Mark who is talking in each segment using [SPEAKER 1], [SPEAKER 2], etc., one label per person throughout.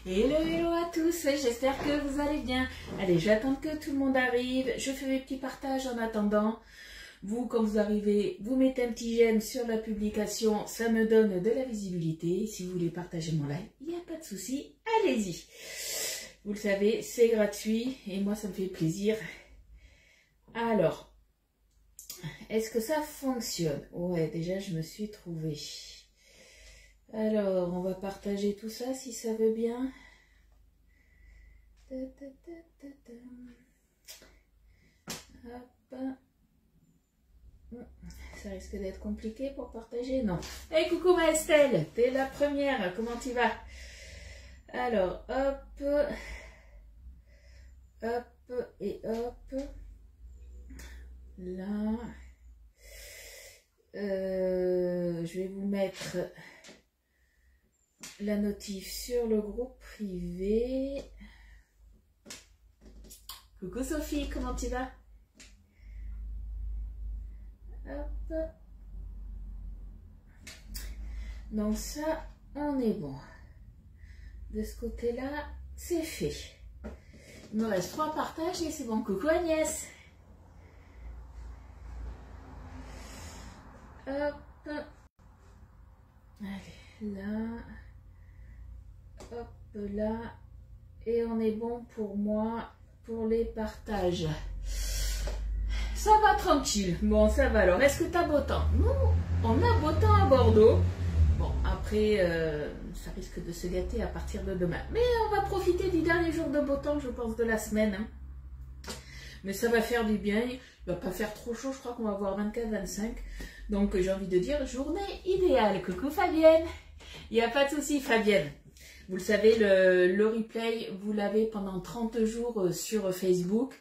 [SPEAKER 1] Hello, hello à tous, j'espère que vous allez bien. Allez, je vais attendre que tout le monde arrive. Je fais mes petits partages en attendant. Vous, quand vous arrivez, vous mettez un petit j'aime sur la publication. Ça me donne de la visibilité. Si vous voulez partager mon live, il n'y a pas de souci. Allez-y. Vous le savez, c'est gratuit et moi, ça me fait plaisir. Alors, est-ce que ça fonctionne? Ouais, déjà, je me suis trouvée. Alors, on va partager tout ça si ça veut bien. Hop. Ça risque d'être compliqué pour partager, non. Hey, coucou ma Estelle, t'es la première, comment tu vas? Alors, hop. Hop et hop. Là. Je vais vous mettre la notif sur le groupe privé. Coucou Sophie, comment tu vas? Hop. Donc ça, on est bon. De ce côté-là, c'est fait. Il me reste 3 partages et c'est bon. Coucou Agnès. Hop. Allez, là. Hop là, et on est bon pour moi, pour les partages. Ça va tranquille. Bon, ça va alors. Est-ce que tu as beau temps? Nous, on a beau temps à Bordeaux. Bon, après, ça risque de se gâter à partir de demain. Mais on va profiter du dernier jour de beau temps, je pense, de la semaine. Hein. Mais ça va faire du bien. Il ne va pas faire trop chaud. Je crois qu'on va avoir 24-25. Donc, j'ai envie de dire journée idéale. Coucou Fabienne. Il n'y a pas de souci, Fabienne. Vous le savez, le replay, vous l'avez pendant 30 jours sur Facebook.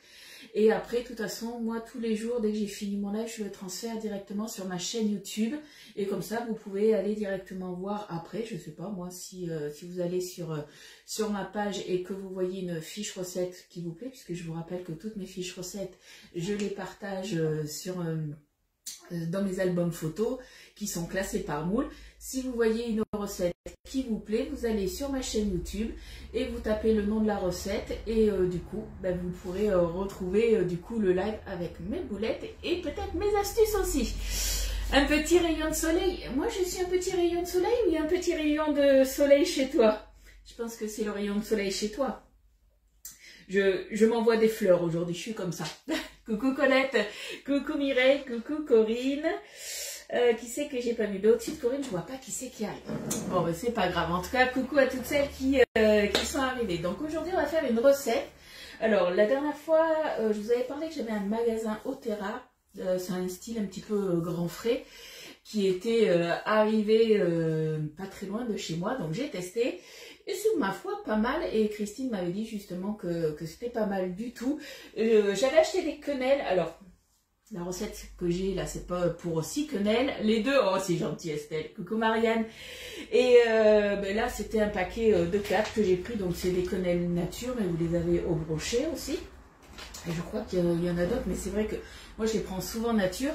[SPEAKER 1] Et après, de toute façon, moi, tous les jours, dès que j'ai fini mon live, je le transfère directement sur ma chaîne YouTube. Et comme ça, vous pouvez aller directement voir après. Je ne sais pas, moi, si vous allez sur ma page et que vous voyez une fiche recette qui vous plaît, puisque je vous rappelle que toutes mes fiches recettes, je les partage dans mes albums photos qui sont classés par moule. Si vous voyez une recette qui vous plaît, vous allez sur ma chaîne YouTube et vous tapez le nom de la recette et du coup, vous pourrez retrouver du coup le live avec mes boulettes et peut-être mes astuces aussi. Un petit rayon de soleil. Moi, je suis un petit rayon de soleil ou il y a un petit rayon de soleil chez toi? Je pense que c'est le rayon de soleil chez toi. Je m'envoie des fleurs aujourd'hui, je suis comme ça. Coucou Colette, coucou Mireille, coucou Corinne. Qui c'est que j'ai pas vu? Au-dessus de Corinne, je vois pas qui c'est qui arrive. Bon, ben, c'est pas grave. En tout cas, coucou à toutes celles qui sont arrivées. Donc aujourd'hui, on va faire une recette. Alors, la dernière fois, je vous avais parlé que j'avais un magasin Otera. C'est un style un petit peu grand frais qui était arrivé pas très loin de chez moi. Donc j'ai testé. Et c'est ma foi pas mal, et Christine m'avait dit justement que c'était pas mal du tout. J'avais acheté des quenelles, alors la recette que j'ai là c'est pas pour 6 quenelles, les deux, oh c'est gentil Estelle, coucou Marianne. Et là c'était un paquet de 4 que j'ai pris, donc c'est des quenelles nature, mais vous les avez au brochet aussi. Et je crois qu'il y en a d'autres, mais c'est vrai que moi je les prends souvent nature.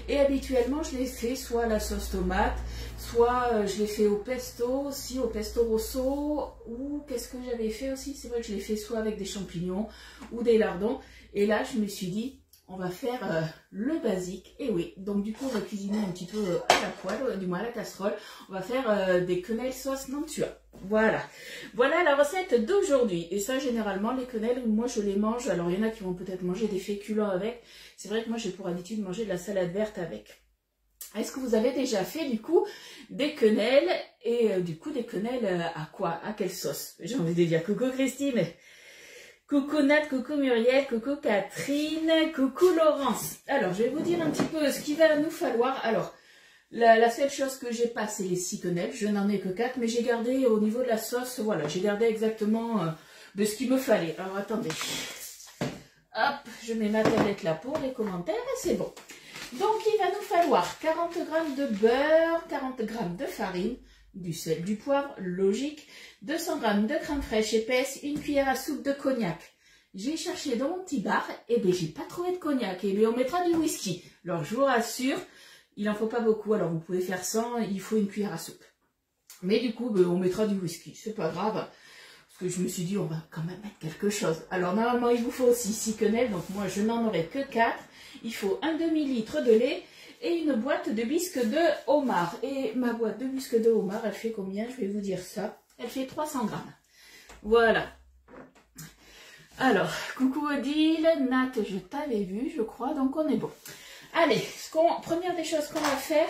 [SPEAKER 1] Et habituellement je les fais soit à la sauce tomate, soit je les fais au pesto aussi, au pesto rosso, ou qu'est-ce que j'avais fait aussi, c'est vrai que je les fais soit avec des champignons ou des lardons. Et là je me suis dit, on va faire le basique, et oui, donc du coup on va cuisiner un petit peu à la poêle, du moins à la casserole, on va faire des quenelles sauce Nantua. Voilà, voilà la recette d'aujourd'hui. Et ça généralement les quenelles, moi je les mange, alors il y en a qui vont peut-être manger des féculents avec, c'est vrai que moi j'ai pour habitude de manger de la salade verte avec. Est-ce que vous avez déjà fait du coup des quenelles, et du coup des quenelles à quoi? À quelle sauce? J'ai envie de dire coucou Christine. Coucou Nat, coucou Muriel, coucou Catherine, coucou Laurence. Alors, je vais vous dire un petit peu ce qu'il va nous falloir. Alors, la seule chose que j'ai pas, c'est les 6 quenelles. Je n'en ai que 4, mais j'ai gardé au niveau de la sauce, voilà, j'ai gardé exactement de ce qu'il me fallait. Alors, attendez. Hop, je mets ma tablette là pour les commentaires et c'est bon. Donc, il va nous falloir 40 g de beurre, 40 g de farine, du sel, du poivre, logique, 200 g de crème fraîche épaisse, une cuillère à soupe de cognac. J'ai cherché dans mon petit bar, et bien j'ai pas trouvé de cognac, et bien on mettra du whisky. Alors je vous rassure, il en faut pas beaucoup, alors vous pouvez faire sans, il faut une cuillère à soupe. Mais du coup, on mettra du whisky, c'est pas grave. Parce que je me suis dit, on va quand même mettre quelque chose. Alors, normalement, il vous faut aussi 6 quenelles. Donc, moi, je n'en aurai que 4. Il faut un demi-litre de lait et une boîte de bisques de homard. Et ma boîte de bisques de homard, elle fait combien? Je vais vous dire ça. Elle fait 300 grammes. Voilà. Alors, coucou Odile, Nat, je t'avais vu, je crois, donc on est bon. Allez, première des choses qu'on va faire,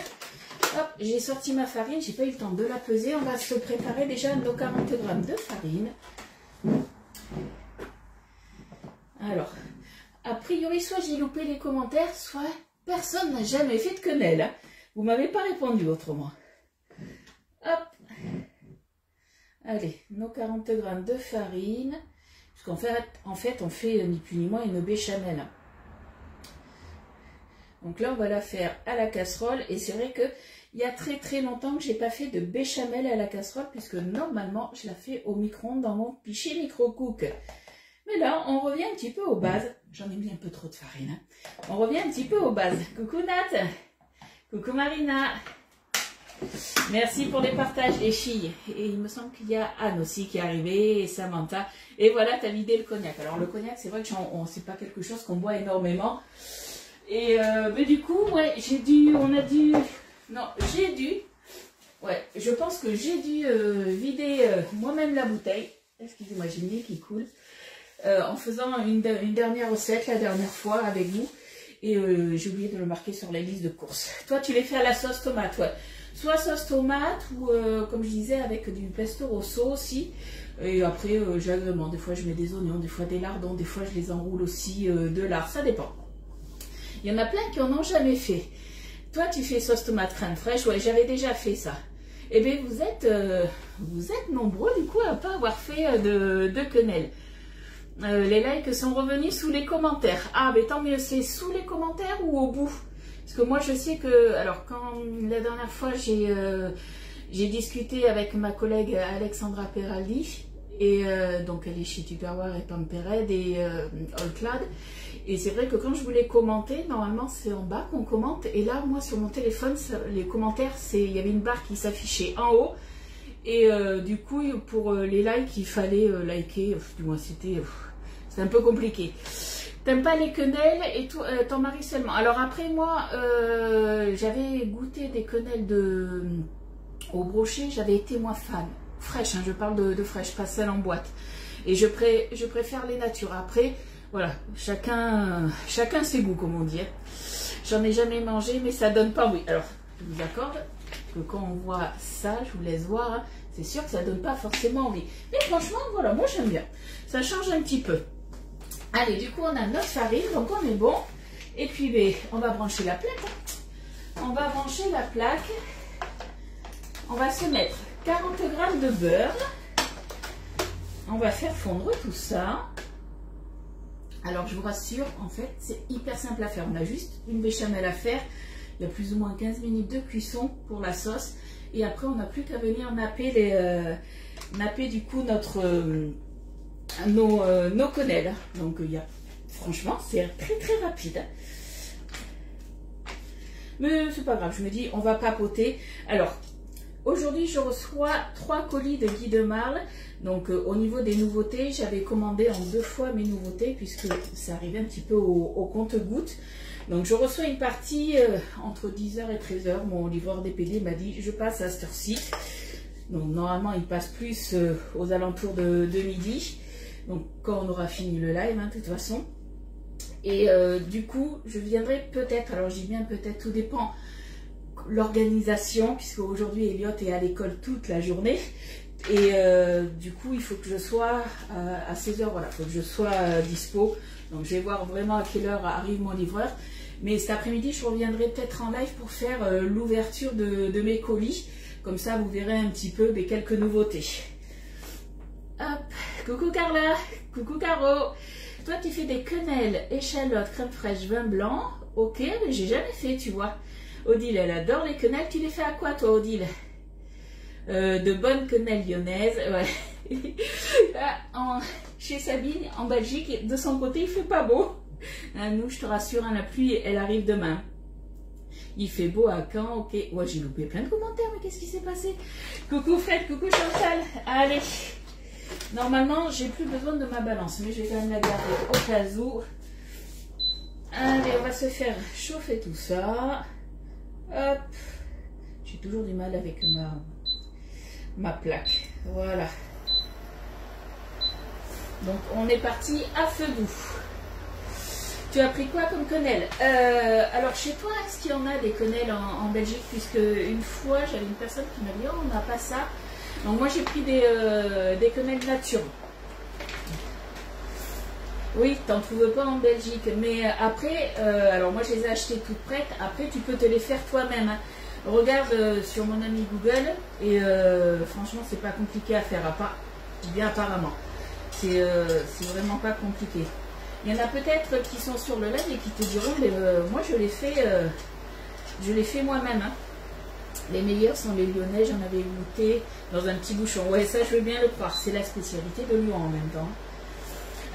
[SPEAKER 1] hop, j'ai sorti ma farine, j'ai pas eu le temps de la peser. On va se préparer déjà nos 40 grammes de farine. Alors, a priori, soit j'ai loupé les commentaires, soit personne n'a jamais fait de quenelle. Hein. Vous m'avez pas répondu autrement. Hop. Allez, nos 40 grammes de farine. Parce qu'en fait, on fait ni plus ni moins une béchamel. Donc là, on va la faire à la casserole. Et c'est vrai qu'il y a très très longtemps que j'ai pas fait de béchamel à la casserole, puisque normalement, je la fais au micro-ondes dans mon Pichet Micro-Cook. Mais là, on revient un petit peu aux bases. J'en ai mis un peu trop de farine. Hein. On revient un petit peu aux bases. Coucou Nat. Coucou Marina. Merci pour les partages les filles. Et il me semble qu'il y a Anne aussi qui est arrivée, et Samantha. Et voilà, tu as vidé le cognac. Alors le cognac, c'est vrai que c'est pas quelque chose qu'on boit énormément. Et mais du coup, ouais, ouais, je pense que j'ai dû vider moi-même la bouteille. Excusez-moi, j'ai le nez qui coule. En faisant une dernière recette la dernière fois avec vous. Et j'ai oublié de le marquer sur la liste de courses. Toi, tu les fais à la sauce tomate, ouais. Soit sauce tomate ou, comme je disais, avec du pesto rosso aussi. Et après, j'agrémente. Des fois, je mets des oignons, des fois des lardons, des fois, je les enroule aussi de lard. Ça dépend. Il y en a plein qui en ont jamais fait. Toi, tu fais sauce tomate crème fraîche. Ouais, j'avais déjà fait ça. Eh bien, vous êtes nombreux, du coup, à ne pas avoir fait de quenelle. Les likes sont revenus sous les commentaires. Ah, mais tant mieux, c'est sous les commentaires ou au bout? Parce que moi, je sais que... Alors, quand la dernière fois, j'ai discuté avec ma collègue Alexandra Peraldi, et donc elle est chez Tupperware et Pampered et Allclad. Et c'est vrai que quand je voulais commenter, normalement, c'est en bas qu'on commente. Et là, moi, sur mon téléphone, les commentaires, il y avait une barre qui s'affichait en haut. Et du coup, pour les likes, il fallait liker. Du moins, c'était un peu compliqué. T'aimes pas les quenelles et tout, ton mari seulement. Alors après, moi, j'avais goûté des quenelles au brochet. J'avais été, moi, fan. Fraîche, hein, je parle de fraîche, pas celle en boîte. Et je préfère les natures. Après, voilà, chacun ses goûts, comme on dit. J'en ai jamais mangé, mais ça donne pas envie. Alors, je vous accorde que quand on voit ça, je vous laisse voir, hein, c'est sûr que ça donne pas forcément envie. Mais franchement, voilà, moi j'aime bien. Ça change un petit peu. Allez, du coup, on a notre farine, donc on est bon. Et puis, ben, on va brancher la plaque. On va brancher la plaque. On va se mettre 40 grammes de beurre. On va faire fondre tout ça. Alors, je vous rassure, en fait, c'est hyper simple à faire. On a juste une béchamel à faire. Il y a plus ou moins 15 minutes de cuisson pour la sauce. Et après, on n'a plus qu'à venir napper du coup nos quenelles. Donc, franchement, c'est très très rapide. Mais c'est pas grave, je me dis, on va papoter. Alors, aujourd'hui, je reçois 3 colis de Guy de Marle. Donc, au niveau des nouveautés, j'avais commandé en 2 fois mes nouveautés, puisque ça arrivait un petit peu au compte-gouttes. Donc, je reçois une partie entre 10h et 13h. Mon livreur DPD m'a dit, je passe à cette heure-ci. Donc, normalement, il passe plus aux alentours de midi. Donc, quand on aura fini le live, hein, de toute façon. Et du coup, je viendrai peut-être, alors je dis bien peut-être, tout dépend l'organisation, puisque aujourd'hui, Elliot est à l'école toute la journée. Et du coup, il faut que je sois à 16h, voilà, il faut que je sois dispo. Donc, je vais voir vraiment à quelle heure arrive mon livreur. Mais cet après-midi, je reviendrai peut-être en live pour faire l'ouverture de mes colis. Comme ça, vous verrez un petit peu quelques nouveautés. Hop, coucou Carla, coucou Caro. Toi, tu fais des quenelles, échalotes, crème fraîche, vin blanc. Ok, mais j'ai jamais fait, tu vois. Odile, elle adore les quenelles. Tu les fais à quoi, toi, Odile? De bonnes quenelles lyonnaises, ouais. Chez Sabine, en Belgique, de son côté, il fait pas beau. Nous, je te rassure, hein, la pluie, elle arrive demain. Il fait beau à Caen, ok. Ouais, j'ai loupé plein de commentaires, mais qu'est-ce qui s'est passé? Coucou Fred, coucou Chantal. Allez, Normalement, j'ai plus besoin de ma balance, mais je vais quand même la garder au cas où. Allez, on va se faire chauffer tout ça. Hop. J'ai toujours du mal avec ma plaque. Voilà. Donc, on est parti à feu doux. Tu as pris quoi comme quenelle? Alors, chez toi, est-ce qu'il y en a des quenelles en Belgique? Puisque une fois, j'avais une personne qui m'a dit, oh, on n'a pas ça. Donc, moi, j'ai pris des quenelles nature. Oui, t'en trouves pas en Belgique. Mais après, alors moi, je les ai achetées toutes prêtes. Après, tu peux te les faire toi-même. Hein. Regarde sur mon ami Google. Et franchement, c'est pas compliqué à faire. Bien apparemment. C'est vraiment pas compliqué. Il y en a peut-être qui sont sur le live et qui te diront, mais moi je l'ai fait moi-même. Hein. Les meilleurs sont les lyonnais, j'en avais goûté dans un petit bouchon. Ouais, ça je veux bien le croire, c'est la spécialité de Lyon en même temps.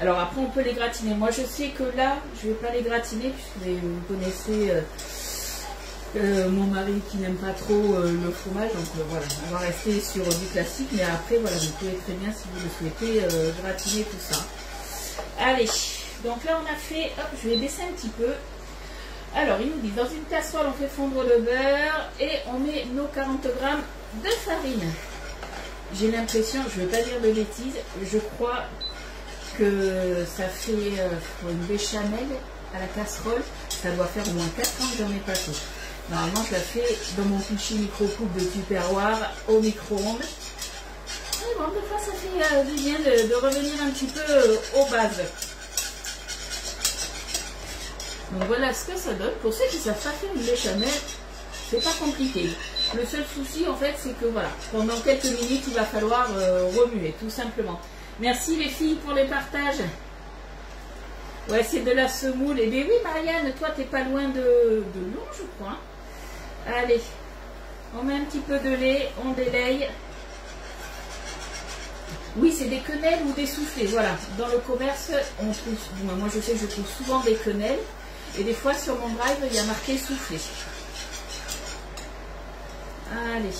[SPEAKER 1] Alors après on peut les gratiner. Moi je sais que là, je ne vais pas les gratiner puisque vous connaissez mon mari qui n'aime pas trop le fromage. Donc voilà, on va rester sur du classique. Mais après voilà, vous pouvez très bien si vous le souhaitez gratiner tout ça. Allez. Donc là, on a fait, hop, je vais baisser un petit peu. Alors, il nous dit, dans une casserole, on fait fondre le beurre et on met nos 40 grammes de farine. J'ai l'impression, je ne vais pas dire de bêtises, je crois que ça fait pour une béchamel à la casserole, ça doit faire au moins 4 ans que j'en ai pas fait. Normalement, je la fais dans mon petit micro-coupe de Tupperware au micro-ondes. Et bon, des fois, ça fait du bien de revenir un petit peu aux bases. Donc voilà ce que ça donne. Pour ceux qui ne savent pas faire une béchamel, c'est pas compliqué. Le seul souci en fait, c'est que voilà, pendant quelques minutes, il va falloir remuer, tout simplement. Merci les filles pour les partages. Ouais, c'est de la semoule. Et bien oui, Marianne, toi, t'es pas loin de Lyon, je crois. Allez, on met un petit peu de lait, on délaye. Oui, c'est des quenelles ou des soufflés. Voilà, dans le commerce, on trouve. Bon, moi, je sais que je trouve souvent des quenelles. Et des fois, sur mon drive, il y a marqué soufflé. Allez.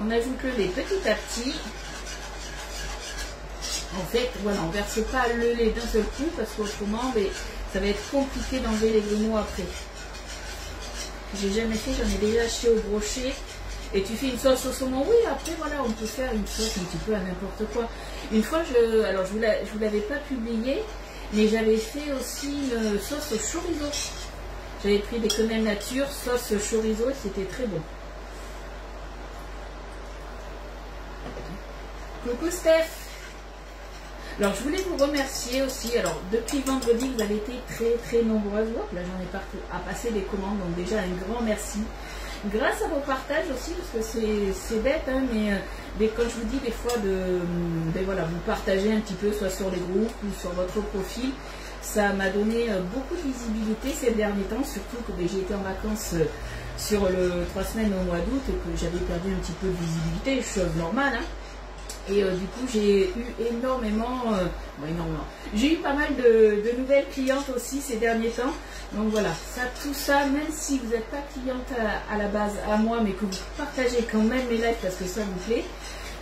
[SPEAKER 1] On ajoute le lait petit à petit. En fait, voilà, on ne verse pas le lait d'un seul coup parce qu'autrement, ça va être compliqué d'enlever les grumeaux après. J'ai jamais fait, j'en ai déjà acheté au brochet. Et tu fais une sauce au saumon. Oui, après, voilà, on peut faire une sauce un petit peu à n'importe quoi. Une fois, alors je vous l'avais pas publié, mais j'avais fait aussi une sauce au chorizo. J'avais pris des quenelles nature, sauce chorizo, et c'était très bon. Coucou Steph. Alors je voulais vous remercier aussi. Alors depuis vendredi, vous avez été très nombreuses. Là j'en ai partout à passer des commandes, donc déjà un grand merci. Grâce à vos partages aussi, parce que c'est bête, hein, mais quand je vous dis des fois voilà, vous partagez un petit peu, soit sur les groupes ou sur votre profil, ça m'a donné beaucoup de visibilité ces derniers temps, surtout que j'ai été en vacances sur 3 semaines au mois d'août et que j'avais perdu un petit peu de visibilité, chose normale. Hein. Et du coup, j'ai eu énormément, j'ai eu pas mal de nouvelles clientes aussi ces derniers temps. Donc voilà, tout ça, même si vous n'êtes pas cliente à la base à moi, mais que vous partagez quand même mes lives parce que ça vous plaît,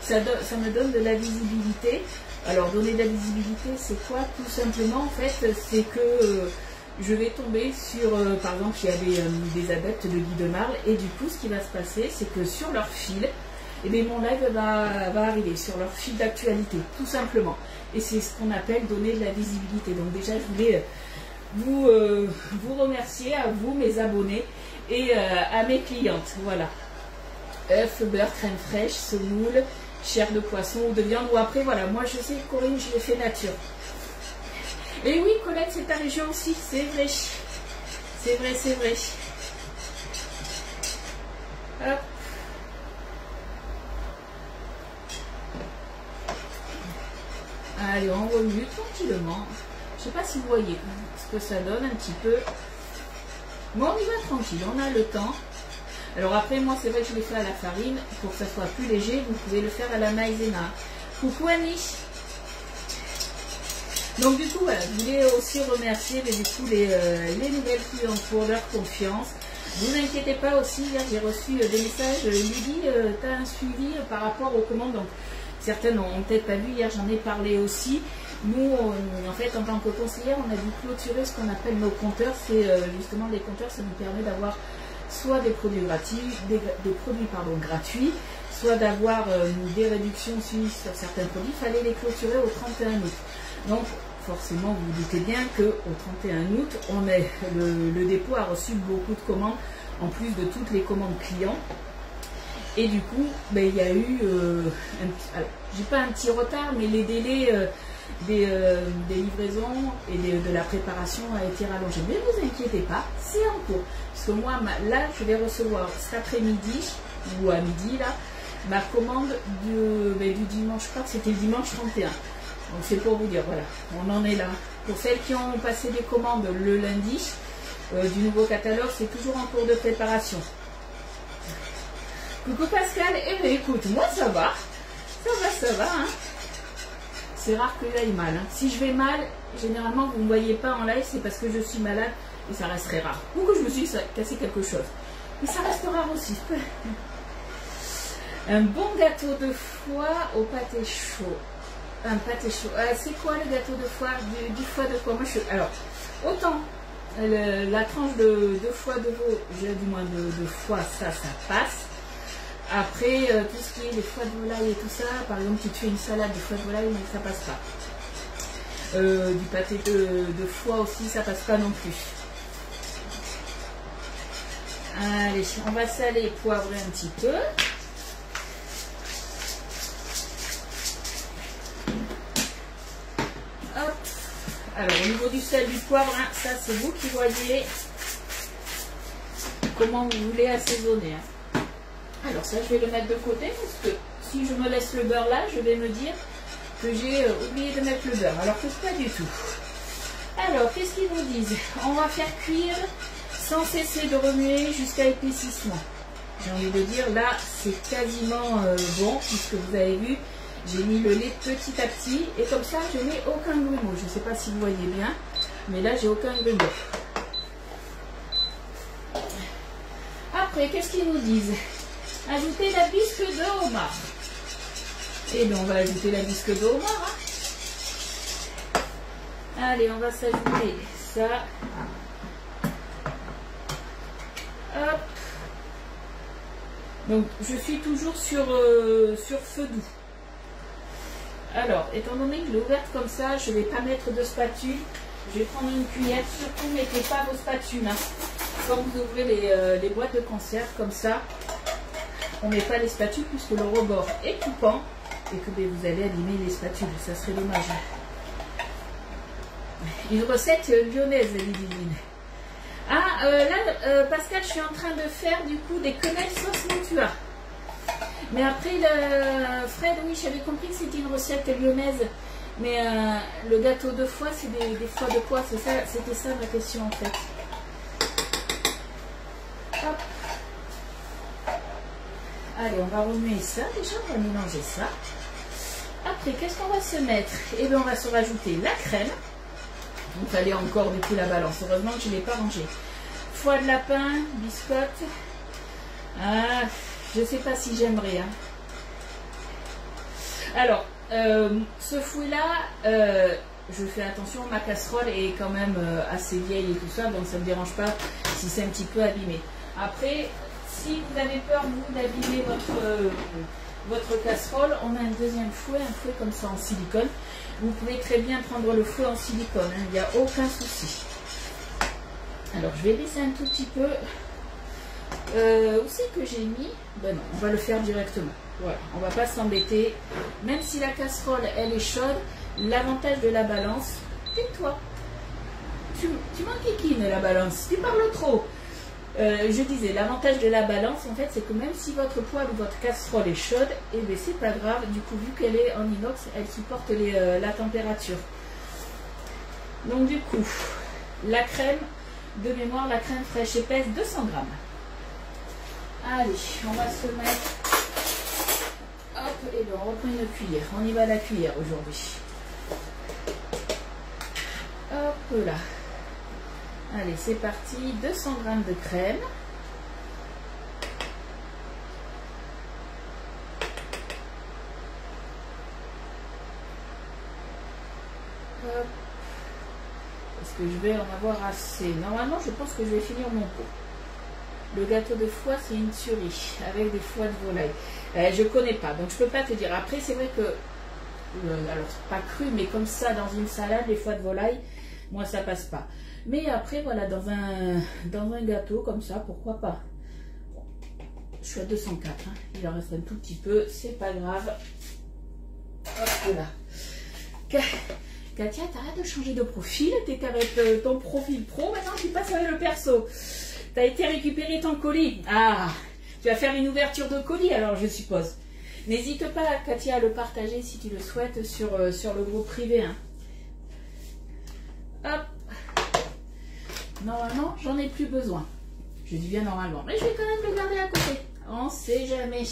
[SPEAKER 1] ça me donne de la visibilité. Alors donner de la visibilité, c'est quoi? Tout simplement, en fait, c'est que je vais tomber sur, par exemple, il y a des adeptes de Guy de Marle, et du coup, ce qui va se passer, c'est que sur leur fil, et bien, mon live va arriver sur leur fil d'actualité, tout simplement. Et c'est ce qu'on appelle donner de la visibilité. Donc déjà, je voulais vous remercier, à vous, mes abonnés, et à mes clientes. Voilà. Œufs, beurre, crème fraîche, semoule, chair de poisson ou de viande. Ou après, voilà, moi je sais, Corinne, je l'ai fait nature. Et oui, Colette, c'est ta région aussi, c'est vrai. C'est vrai, c'est vrai. Hop. Allez, on remue tranquillement. Je ne sais pas si vous voyez ce que ça donne un petit peu. Bon, on y va tranquille, on a le temps. Alors après, moi, c'est vrai que je l'ai fait à la farine. Pour que ça soit plus léger, vous pouvez le faire à la maïzena. Coucou Annie. Donc du coup, voilà, je voulais aussi remercier les nouvelles clientes pour leur confiance. Ne vous inquiétez pas aussi, hier j'ai reçu des messages. Lydie, tu as un suivi par rapport aux commandes. Donc, certaines ont peut-être pas vu, hier j'en ai parlé aussi. Nous, en fait, en tant que conseillère, on a dû clôturer ce qu'on appelle nos compteurs. C'est justement les compteurs, ça nous permet d'avoir soit des produits gratuits, gratuits, soit d'avoir des réductions aussi sur certains produits. Il fallait les clôturer au 31 août. Donc, forcément, vous vous doutez bien qu'au 31 août, le dépôt a reçu beaucoup de commandes, en plus de toutes les commandes clients. Et du coup, ben, il y a eu, j'ai pas un petit retard, mais les délais des livraisons et de la préparation a été rallongé. Mais ne vous inquiétez pas, c'est en cours. Parce que moi, là, je vais recevoir cet après-midi, ou à midi, là, ma commande du dimanche, je crois que c'était le dimanche 31. Donc c'est pour vous dire, voilà, on en est là. Pour celles qui ont passé des commandes le lundi, du nouveau catalogue, c'est toujours en cours de préparation. Coucou Pascal, eh bien écoute, moi ça va, hein. C'est rare que j'aille mal. Hein. Si je vais mal, généralement vous ne me voyez pas en live, c'est parce que je suis malade et ça resterait rare. Ou que je me suis cassé quelque chose. Mais ça reste rare aussi. Un bon gâteau de foie au pâté chaud. Un pâté chaud. C'est quoi le gâteau de foie? Du foie de quoi? Moi alors, autant la tranche de foie de veau, du moins de foie, ça passe. Après, tout ce qui est les foies de volaille et tout ça, par exemple, tu te fais une salade de foie de volaille, mais ça passe pas. Du pâté de foie aussi, ça passe pas non plus. Allez, on va saler et poivrer un petit peu. Hop. Alors, au niveau du sel, du poivre, hein, ça c'est vous qui voyez comment vous voulez assaisonner. Hein. Alors ça, je vais le mettre de côté parce que si je me laisse le beurre là, je vais me dire que j'ai oublié de mettre le beurre. Alors que pas du tout. Alors, qu'est-ce qu'ils nous disent? On va faire cuire sans cesser de remuer jusqu'à épaississement. J'ai envie de dire, là, c'est quasiment bon puisque vous avez vu, j'ai mis le lait petit à petit et comme ça, je n'ai aucun grumeau. Je ne sais pas si vous voyez bien, mais là, j'ai aucun grumeau. Après, qu'est-ce qu'ils nous disent? Ajouter la bisque de homard. Et bien, on va ajouter la bisque de homard. Hein. Allez, on va s'ajouter ça. Hop. Donc, je suis toujours sur feu doux. Alors, étant donné que je l'ai ouverte comme ça, je ne vais pas mettre de spatule. Je vais prendre une cuillère. Surtout, ne mettez pas vos spatules. Hein. Quand vous ouvrez les boîtes de conserve comme ça, on ne met pas les spatules puisque le rebord est coupant et que vous allez abîmer les spatules. Ça serait dommage. Une recette lyonnaise, Lidivine. Ah, là, Pascal, je suis en train de faire du coup des quenelles sauce Mantua. Mais après, Fred, oui, j'avais compris que c'était une recette lyonnaise. Mais le gâteau de foie, c'est des foies de quoi? C'était ça ma question en fait. Hop. Allez, on va remuer ça. Déjà, on va mélanger ça. Après, qu'est-ce qu'on va se mettre? Eh bien, on va se rajouter la crème. Il fallait encore du coup la balance. Heureusement que je ne l'ai pas rangée. Foie de lapin, biscotte. Ah, je ne sais pas si j'aimerais. Hein. Alors, ce fouet-là, je fais attention, ma casserole est quand même assez vieille et tout ça, donc ça ne me dérange pas si c'est un petit peu abîmé. Après, si vous avez peur, vous, d'abîmer votre casserole, on a un deuxième fouet, un fouet comme ça en silicone. Vous pouvez très bien prendre le fouet en silicone, hein, il n'y a aucun souci. Alors, je vais baisser un tout petit peu. Où c'est que j'ai mis? Ben non, on va le faire directement. Voilà, on ne va pas s'embêter. Même si la casserole, elle est chaude, l'avantage de la balance, tais-toi. Tu m'enquiquines la balance, tu parles trop. Je disais, l'avantage de la balance, en fait, c'est que même si votre poêle ou votre casserole est chaude, eh bien, c'est pas grave. Du coup, vu qu'elle est en inox, elle supporte la température. Donc, du coup, la crème, de mémoire, la crème fraîche épaisse, 200 grammes. Allez, on va se mettre... Hop, et bien, on reprend une cuillère. On y va à la cuillère aujourd'hui. Hop là. Allez, c'est parti. 200 grammes de crème. Hop. Est-ce que je vais en avoir assez? Normalement, je pense que je vais finir mon pot. Le gâteau de foie, c'est une tuerie, avec des foies de volaille. Je ne connais pas, donc je ne peux pas te dire. Après, c'est vrai que, alors pas cru, mais comme ça, dans une salade, les foies de volaille, moi, ça passe pas. Mais après, voilà, dans un gâteau comme ça, pourquoi pas. Bon, je suis à 204, hein. Il en reste un tout petit peu, c'est pas grave. Hop là. Katia, t'arrêtes de changer de profil, t'es avec ton profil pro, maintenant tu passes avec le perso. T'as été récupérer ton colis. Ah, tu vas faire une ouverture de colis alors je suppose. N'hésite pas Katia à le partager si tu le souhaites sur le groupe privé. Hein. Hop. Normalement, j'en ai plus besoin. Je dis bien normalement, mais je vais quand même le garder à côté. On sait jamais.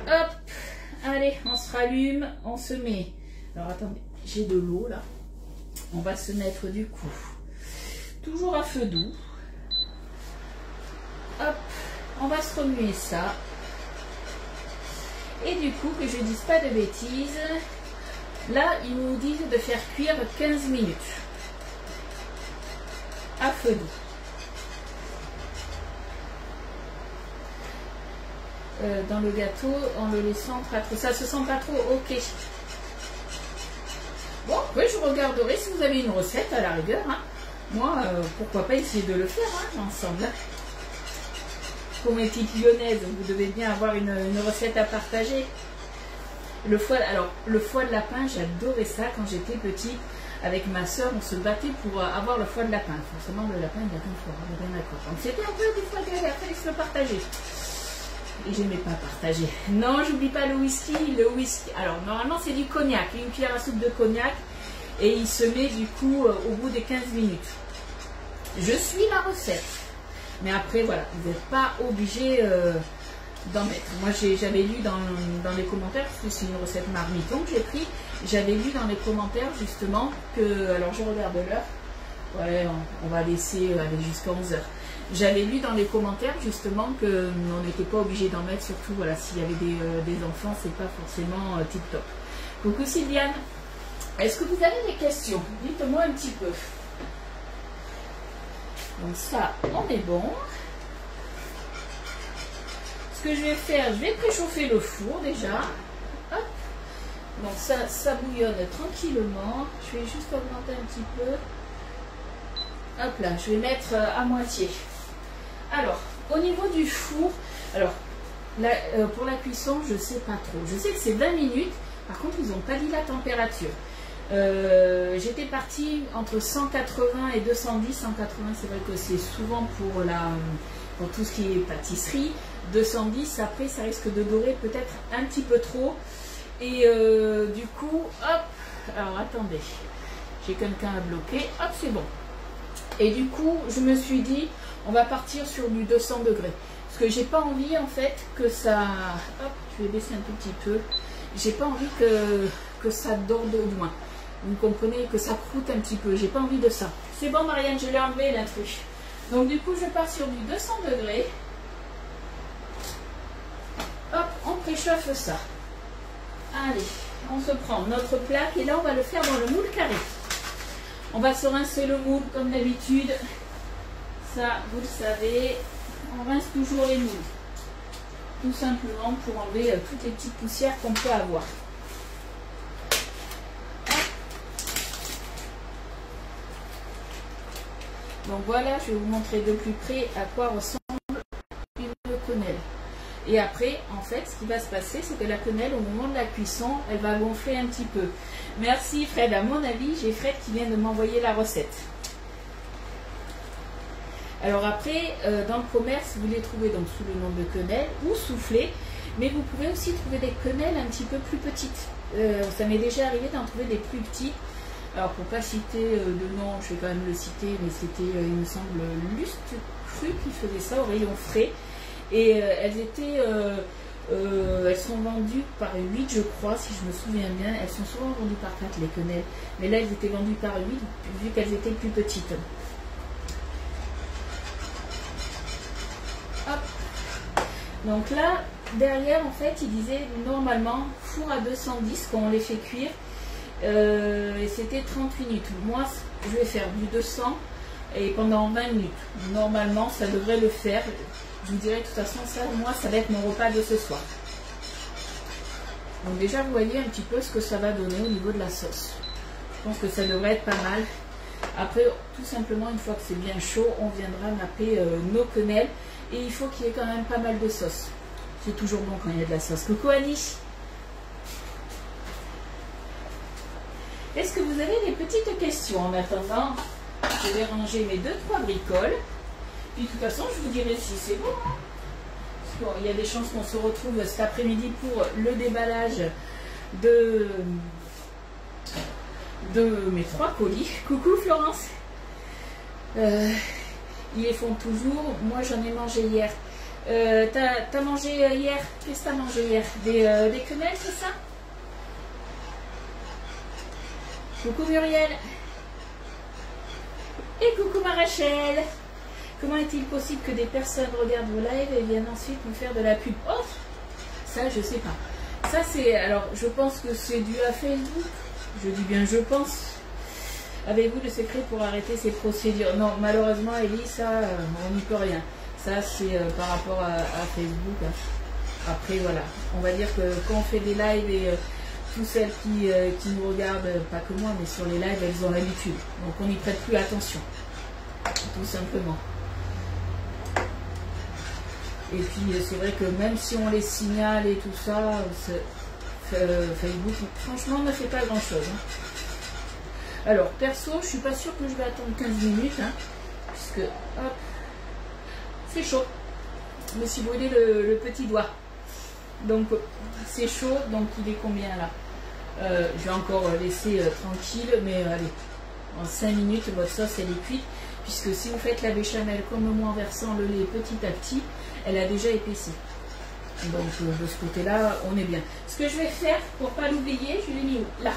[SPEAKER 1] Hop. Allez, on se rallume, on se met. Alors attendez, j'ai de l'eau là. On va se mettre du coup. Toujours à feu doux. Hop, on va se remuer ça. Et du coup, que je ne dise pas de bêtises, là, ils nous disent de faire cuire 15 minutes. À feu doux. Dans le gâteau en le laissant pas trop. Ça se sent pas trop, ok. Bon, après je regarderai si vous avez une recette à la rigueur. Hein. Moi, pourquoi pas essayer de le faire hein, ensemble. Pour mes petites lyonnaises, vous devez bien avoir une recette à partager. Le foie, alors, le foie de lapin, j'adorais ça quand j'étais petite. Avec ma soeur, on se battait pour avoir le foie de lapin. Forcément, le lapin, il a qu'un foie, on est bien d'accord. Donc c'était un peu des fois qu'il fallait se le partager. Et j'aimais pas partager. Non, j'oublie pas le whisky. Le whisky, alors normalement c'est du cognac, une cuillère à soupe de cognac. Et il se met du coup au bout des 15 minutes. Je suis la recette. Mais après voilà, vous n'êtes pas obligé d'en mettre. Moi j'avais lu dans les commentaires, parce que c'est une recette marmiton que j'ai pris. J'avais lu dans les commentaires justement que, alors je regarde l'heure. Ouais, on va laisser aller jusqu'à 11 h. J'avais lu dans les commentaires justement qu'on n'était pas obligé d'en mettre, surtout voilà, s'il y avait des enfants, c'est pas forcément tip top. Coucou Sylviane, est-ce que vous avez des questions? Dites-moi un petit peu. Donc ça, on est bon. Ce que je vais faire, je vais préchauffer le four déjà. Hop. Donc ça bouillonne tranquillement. Je vais juste augmenter un petit peu. Hop là, je vais mettre à moitié. Alors, au niveau du four, alors, pour la cuisson, je ne sais pas trop. Je sais que c'est 20 minutes, par contre, ils n'ont pas dit la température. J'étais partie entre 180 et 210. 180, c'est vrai que c'est souvent pour tout ce qui est pâtisserie. 210, après, ça risque de dorer peut-être un petit peu trop. Et du coup, hop, alors attendez, j'ai quelqu'un à bloquer, hop, c'est bon. Et du coup, je me suis dit, on va partir sur du 200 degrés. Parce que j'ai pas envie, en fait, que ça... Hop, je vais baisser un tout petit peu. J'ai pas envie que ça dorde au loin. Vous comprenez, que ça croûte un petit peu. J'ai pas envie de ça. C'est bon, Marianne, je l'ai enlevé, l'intrus. Donc, du coup, je pars sur du 200 degrés. Hop, on préchauffe ça. Allez, on se prend notre plaque. Et là, on va le faire dans le moule carré. On va se rincer le moule comme d'habitude. Ça, vous le savez, on rince toujours les moules. Tout simplement pour enlever toutes les petites poussières qu'on peut avoir. Donc voilà, je vais vous montrer de plus près à quoi ressemble une quenelle. Et après, en fait, ce qui va se passer, c'est que la quenelle, au moment de la cuisson, elle va gonfler un petit peu. Merci Fred. À mon avis, j'ai Fred qui vient de m'envoyer la recette. Alors après, dans le commerce, vous les trouvez donc sous le nom de quenelle ou soufflé, mais vous pouvez aussi trouver des quenelles un petit peu plus petites. Ça m'est déjà arrivé d'en trouver des plus petits. Alors pour pas citer de nom, je vais quand même le citer, mais c'était, il me semble, Luste Cru qui faisait ça au rayon frais. Et elles sont vendues par 8, je crois, si je me souviens bien. Elles sont souvent vendues par 4, les quenelles. Mais là, elles étaient vendues par 8, vu qu'elles étaient plus petites. Hop. Donc là, derrière, en fait, il disait normalement four à 210 quand on les fait cuire. Et c'était 30 minutes. Moi, je vais faire du 200 et pendant 20 minutes. Normalement, ça devrait le faire. Je vous dirai de toute façon, ça, moi, ça va être mon repas de ce soir. Donc déjà, vous voyez un petit peu ce que ça va donner au niveau de la sauce. Je pense que ça devrait être pas mal. Après, tout simplement, une fois que c'est bien chaud, on viendra napper nos quenelles. Et il faut qu'il y ait quand même pas mal de sauce. C'est toujours bon quand il y a de la sauce. Coucou Annie. Est-ce que vous avez des petites questions? En attendant, je vais ranger mes 2-3 bricoles. Puis de toute façon, je vous dirai si c'est bon. Parce qu'il y a des chances qu'on se retrouve cet après-midi pour le déballage de mes 3 colis. Coucou Florence. Ils les font toujours. Moi, j'en ai mangé hier. T'as mangé hier? Qu'est-ce que t'as mangé hier? Des quenelles, c'est ça? Coucou Muriel. Et coucou ma Rachel. Comment est-il possible que des personnes regardent vos lives et viennent ensuite nous faire de la pub? Oh, ça je sais pas. Ça c'est, alors je pense que c'est dû à Facebook. Je dis bien je pense. Avez-vous le secret pour arrêter ces procédures? Non, malheureusement Ellie, ça on n'y peut rien. Ça c'est par rapport à Facebook. Hein. Après voilà, on va dire que quand on fait des lives et toutes celles qui nous regardent, pas que moi, mais sur les lives, elles ont l'habitude. Donc on n'y prête plus attention. Tout simplement. Et puis c'est vrai que même si on les signale et tout ça, Facebook, franchement, ne fait pas grand chose. Hein. Alors, perso, je suis pas sûre que je vais attendre 15 minutes. Hein, puisque, hop, c'est chaud. Je me suis brûlé le petit doigt. Donc c'est chaud, donc il est combien là? Je vais encore laisser tranquille, mais allez, en 5 minutes votre sauce elle est cuite, puisque si vous faites la béchamel comme moi en versant le lait petit à petit, elle a déjà épaissi. Donc de ce côté là on est bien. Ce que je vais faire pour pas l'oublier, je l'ai mis où? Là.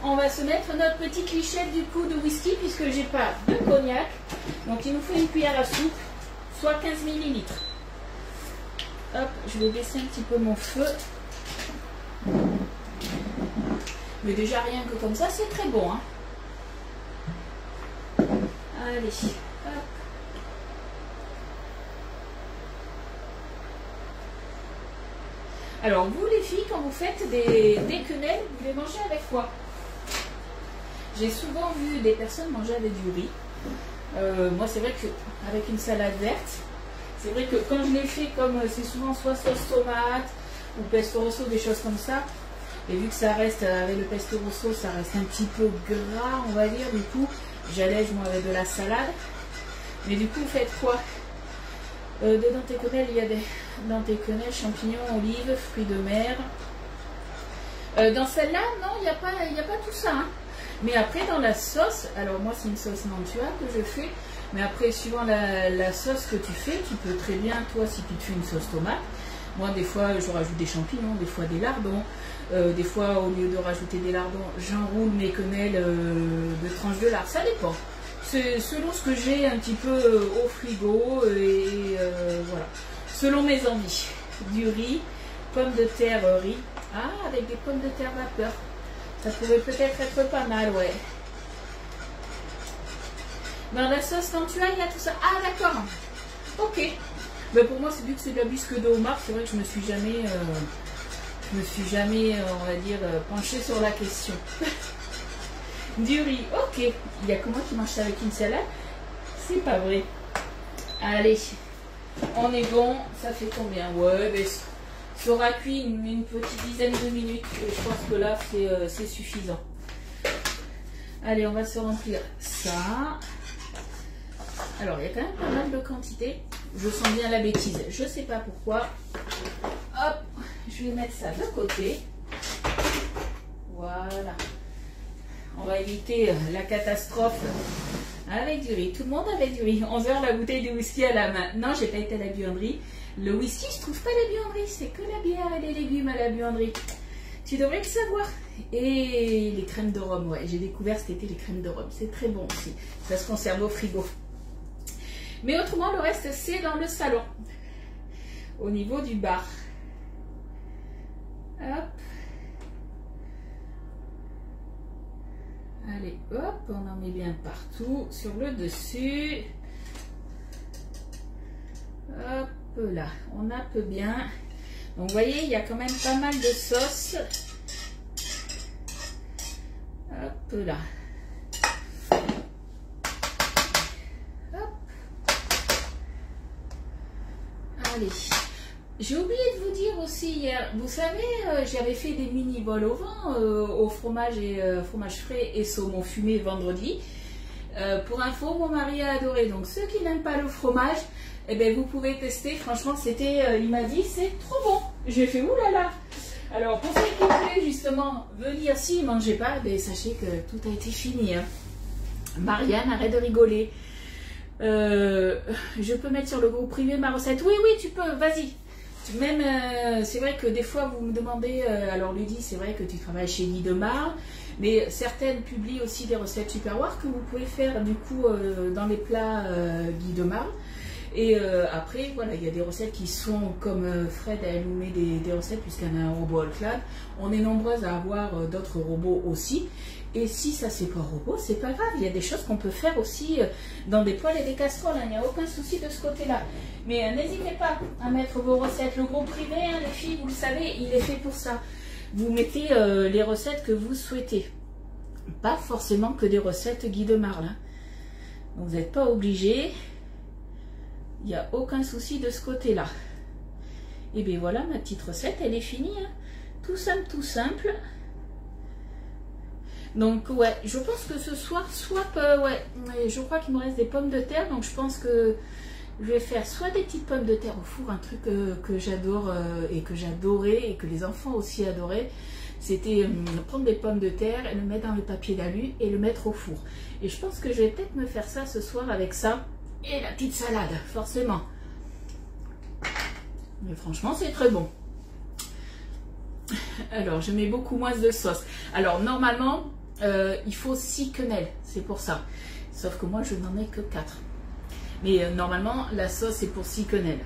[SPEAKER 1] On va se mettre notre petite lichette du coup de whisky, puisque j'ai pas de cognac, donc il nous faut une cuillère à soupe, soit 15 ml. Hop, je vais baisser un petit peu mon feu. Mais déjà rien que comme ça, c'est très bon. Hein. Allez, hop. Alors vous les filles, quand vous faites des quenelles, vous les mangez avec quoi? J'ai souvent vu des personnes manger avec du riz. Moi c'est vrai qu'avec une salade verte, c'est vrai que quand je les fais comme c'est souvent soit sauce tomate ou pesto rosso, des choses comme ça, et vu que ça reste avec le pesto rosso, ça reste un petit peu gras on va dire, du coup j'allège moi avec de la salade. Mais du coup vous faites quoi? Dedans tes quenelles, il y a dans tes quenelles champignons, olives, fruits de mer. Dans celle-là, non, il n'y a pas tout ça. Hein. Mais après dans la sauce, alors moi c'est une sauce Mantua que je fais. Mais après, suivant la sauce que tu fais, tu peux très bien, toi, si tu te fais une sauce tomate, moi, des fois, je rajoute des champignons, des fois des lardons. Des fois, au lieu de rajouter des lardons, j'enroule mes quenelles de tranches de lard. Ça dépend. C'est selon ce que j'ai un petit peu au frigo et voilà. Selon mes envies. Du riz, pommes de terre riz. Ah, avec des pommes de terre vapeur. Ça pourrait peut-être être pas mal, ouais. Dans la sauce Mantua, il y a tout ça. Ah, d'accord. Ok. Ben pour moi, c'est vu que c'est de la bisque de homard, c'est vrai que je me suis jamais, on va dire, penchée sur la question. Du riz, ok. Il y a que moi qui mange ça avec une salade? C'est pas vrai. Allez, on est bon. Ça fait combien? Ouais, ben, ça aura cuit une petite dizaine de minutes. Et je pense que là, c'est suffisant. Allez, on va se remplir ça. Alors, il y a quand même pas mal de quantité. Je sens bien la bêtise. Je sais pas pourquoi. Hop, je vais mettre ça de côté. Voilà. On va éviter la catastrophe avec du riz. Tout le monde avec du riz. 11 h, la bouteille de whisky à la main. Non, j'ai pas été à la buanderie. Le whisky, je trouve pas la buanderie. C'est que la bière et les légumes à la buanderie. Tu devrais le savoir. Et les crèmes de rhum, ouais. J'ai découvert cet été les crèmes de rhum. C'est très bon aussi. Ça se conserve au frigo. Mais autrement, le reste, c'est dans le salon. au niveau du bas. Hop. Allez, hop, on en met bien partout sur le dessus. Hop là, on nappe bien. Donc vous voyez, il y a quand même pas mal de sauce. Hop là. Hop. Allez. J'ai oublié de vous dire aussi hier, vous savez, j'avais fait des mini bols au vent au fromage et fromage frais et saumon fumé vendredi. Pour info, mon mari a adoré. Donc ceux qui n'aiment pas le fromage, eh ben, vous pouvez tester. Franchement, c'était, il m'a dit, c'est trop bon. J'ai fait oulala. Alors pour ceux qui voulaient justement venir, s'ils ne mangeaient pas, ben, sachez que tout a été fini. Hein. Marianne, arrête de rigoler. Je peux mettre sur le groupe privé ma recette. Oui, oui, tu peux, vas-y. Même, c'est vrai que des fois vous me demandez, alors Ludie, c'est vrai que tu travailles chez Guy Demar, mais certaines publient aussi des recettes Superwar que vous pouvez faire du coup dans les plats Guy Demar. Et après, voilà, il y a des recettes qui sont comme Fred, elle nous met des recettes puisqu'elle a un robot All-Clad. On est nombreuses à avoir d'autres robots aussi. Et si ça c'est pas robot, c'est pas grave. Il y a des choses qu'on peut faire aussi dans des poêles et des casseroles. Il n'y a aucun souci de ce côté-là. Mais n'hésitez pas à mettre vos recettes. Le groupe privé, hein, les filles, vous le savez, il est fait pour ça. Vous mettez les recettes que vous souhaitez. Pas forcément que des recettes Guy Demar. Donc vous n'êtes pas obligés. Il n'y a aucun souci de ce côté-là. Et bien voilà, ma petite recette, elle est finie. Hein. Tout simple, tout simple. Donc ouais, je pense que ce soir, soit ouais, je crois qu'il me reste des pommes de terre, donc je pense que je vais faire soit des petites pommes de terre au four, un truc que j'adore et que j'adorais et que les enfants aussi adoraient, c'était prendre des pommes de terre et le mettre dans le papier d'alu et le mettre au four. Et je pense que je vais peut-être me faire ça ce soir avec ça et la petite salade, forcément. Mais franchement, c'est très bon. Alors, je mets beaucoup moins de sauce. Alors, normalement, il faut 6 quenelles, c'est pour ça. Sauf que moi, je n'en ai que 4. Mais normalement, la sauce est pour 6 quenelles.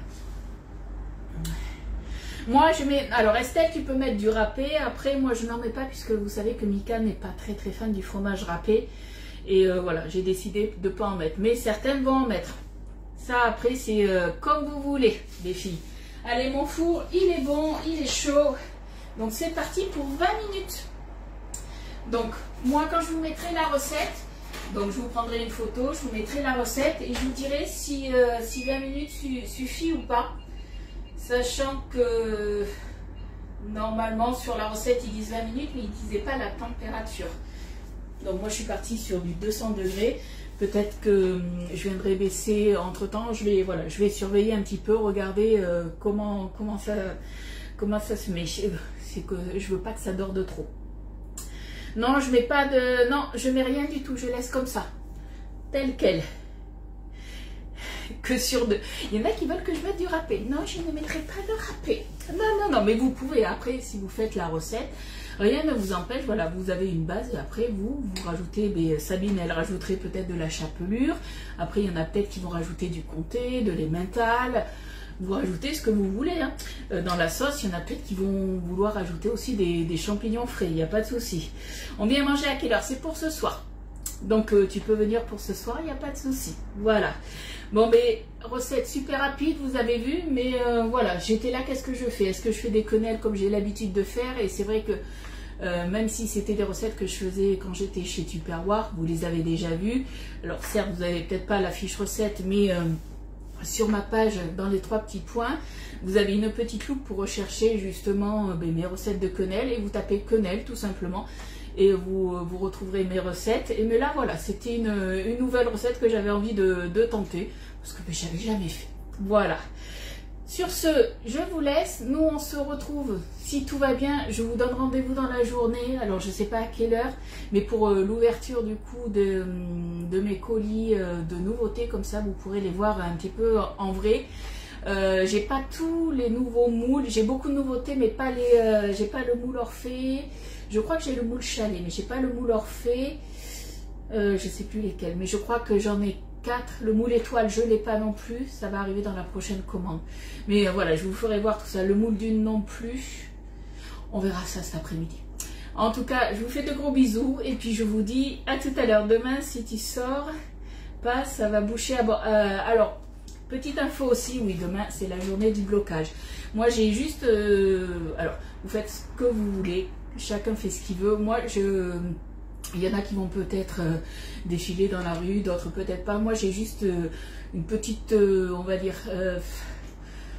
[SPEAKER 1] Moi, je mets... Alors, Estelle, tu peux mettre du râpé. Après, moi, je n'en mets pas puisque vous savez que Mika n'est pas très fan du fromage râpé. Et voilà, j'ai décidé de ne pas en mettre. Mais certaines vont en mettre. Ça, après, c'est comme vous voulez, les filles. Allez, mon four, il est bon, il est chaud. Donc, c'est parti pour 20 minutes. Donc, moi, quand je vous mettrai la recette, donc je vous prendrai une photo, je vous mettrai la recette et je vous dirai si 20 minutes suffit ou pas. Sachant que, normalement, sur la recette, ils disent 20 minutes, mais ils ne disaient pas la température. Donc, moi, je suis partie sur du 200 degrés. Peut-être que je viendrai baisser entre-temps. Je vais surveiller un petit peu, regarder comment ça se met. C'est que je veux pas que ça dorde trop. Non, je mets pas de... Non, je mets rien du tout. Je laisse comme ça. Tel quel. Que sur deux. Il y en a qui veulent que je mette du râpé. Non, je ne mettrai pas de râpé. Non. Mais vous pouvez, après, si vous faites la recette, rien ne vous empêche. Voilà, vous avez une base et après, vous rajoutez... Sabine, elle rajouterait peut-être de la chapelure. Après, il y en a peut-être qui vont rajouter du comté, de l'emmental. Vous rajoutez ce que vous voulez. Hein. Dans la sauce, il y en a peut-être qui vont vouloir rajouter aussi des champignons frais. Il n'y a pas de souci. On vient manger à quelle heure? C'est pour ce soir. Donc, tu peux venir pour ce soir, il n'y a pas de souci. Voilà. Bon, mais recette super rapide, vous avez vu. Mais voilà, j'étais là, qu'est-ce que je fais? Est-ce que je fais des quenelles comme j'ai l'habitude de faire? Et c'est vrai que même si c'était des recettes que je faisais quand j'étais chez Tupperware, vous les avez déjà vues. Alors, certes, vous n'avez peut-être pas la fiche recette, mais... sur ma page, dans les 3 petits points, vous avez une petite loupe pour rechercher justement mes recettes de quenelles et vous tapez quenelles tout simplement et vous retrouverez mes recettes. Et mais là voilà, c'était une nouvelle recette que j'avais envie de tenter parce que je n'avais jamais fait. Voilà. Sur ce, je vous laisse. Nous, on se retrouve, si tout va bien, je vous donne rendez-vous dans la journée. Alors, je ne sais pas à quelle heure, mais pour l'ouverture du coup de mes colis de nouveautés, comme ça, vous pourrez les voir un petit peu en vrai. J'ai pas tous les nouveaux moules. J'ai beaucoup de nouveautés, mais pas les. J'ai pas le moule Orphée. Je crois que j'ai le moule Chalet, mais j'ai pas le moule Orphée. Je sais plus lesquels, mais je crois que j'en ai 4. Le moule étoile, je ne l'ai pas non plus. Ça va arriver dans la prochaine commande. Mais voilà, je vous ferai voir tout ça. Le moule d'une non plus. On verra ça cet après-midi. En tout cas, je vous fais de gros bisous. Et puis je vous dis à tout à l'heure. Demain, si tu sors, pas, ça va boucher à bord. Alors, petite info aussi, oui, demain, c'est la journée du blocage. Moi, j'ai juste... alors, vous faites ce que vous voulez. Chacun fait ce qu'il veut. Moi, il y en a qui vont peut-être défiler dans la rue, d'autres peut-être pas. Moi, j'ai juste une petite, on va dire,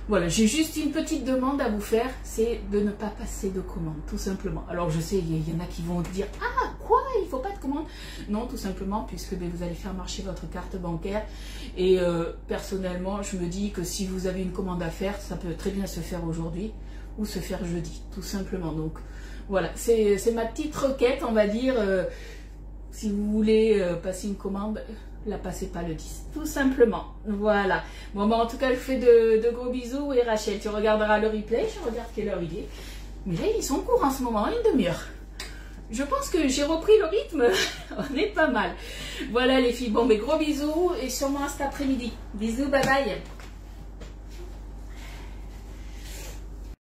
[SPEAKER 1] voilà, j'ai juste une petite demande à vous faire, c'est de ne pas passer de commande, tout simplement. Alors, je sais, il y en a qui vont dire, ah, quoi, il ne faut pas de commande. Non, tout simplement, puisque vous allez faire marcher votre carte bancaire. Et personnellement, je me dis que si vous avez une commande à faire, ça peut très bien se faire aujourd'hui ou se faire jeudi, tout simplement. Donc, voilà, c'est ma petite requête, on va dire. Si vous voulez passer une commande, la passez pas le 10, tout simplement. Voilà. Bon, en tout cas, je vous fais de gros bisous. Et Rachel, tu regarderas le replay. Je regarde quelle heure il est. Mais là, ils sont courts en ce moment, une demi-heure. Je pense que j'ai repris le rythme. On est pas mal. Voilà les filles. Bon, mais gros bisous et sûrement cet après-midi. Bisous, bye bye.